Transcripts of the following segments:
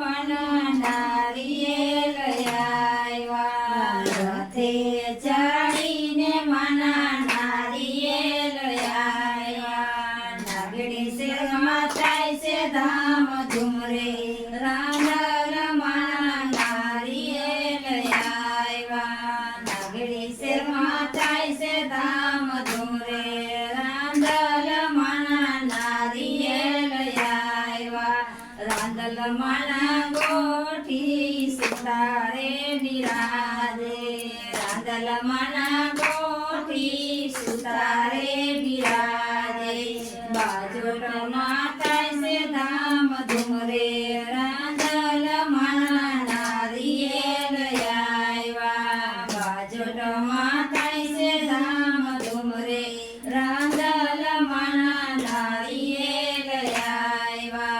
મના નારિયેલ આવ્યા રથે ચડીને મના નારિયેલ આવ્યા નાગડી શેરમાં થાય છે ધામ ધૂમ રે રાંદલ મના નારિયેલ આવ્યા નાગડી શેરમાં થાય છે ધામ ધૂમ રે રાંદલ મના નારિયેલ આવ્યા રાંદલ મના ગોઠી સુતારે બિરાજે રાંદલ મના ગોઠી સુતારે બિરાજે બાજોટમાં થાય છે ધામ ધૂમ રે રાંદલ મના નારિયેલ આવ્યા બાજોટમાં થાય છે ધામ ધૂમ રે રાંદલ મના નારિયેલ આવ્યા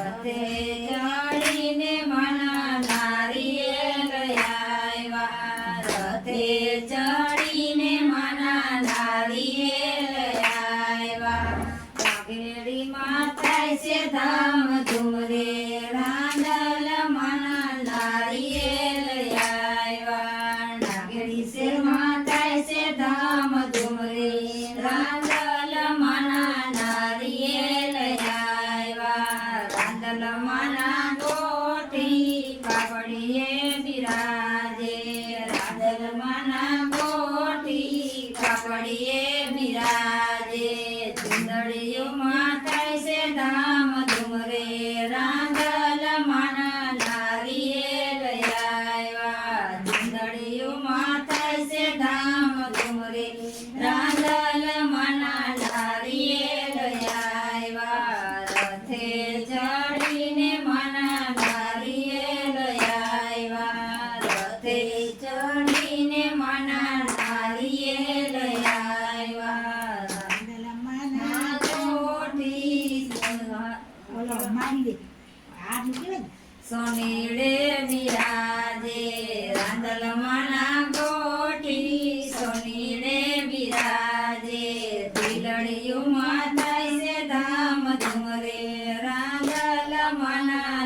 રથે ચડીને મના નારિયેલ આવ્યા રથે ચડીને મના નારિયેલ આવ્યા નાગેડીમાં થાય છે ધામ ધૂમ રે રાંદલ મના નારિયેલ આવ્યા નાગેડી શેરમાં થાય છે ધામ ધૂમ રે રાંદલ મના નારિયેલ આવ્યા રાંદલ મના ગોઠી કાપડીએ બિરાજે રાંદલ મના ગોઠી કાપડીએ બિરાજે ચુંદડીઓમાં થાય છે ધામ ધૂમ રે રાંદલ મના નારિયેલ આવ્યા ચુંદડીઓમાં થાય છે ધામ ધૂમ રે રાંદલ મના નારિયેલ આવ્યા રથે ચડીને મના નારિયેલ આવ્યા રથે ચડીને મના નારિયેલ આવ્યા રાંદલ મના ગોઠી સોનીડે બિરાજે રાંદલ મના ગોઠી સોનીડે બિરાજે તિલડીયુમાં થાય છે ધામ ધૂમ રે રાંદલ મના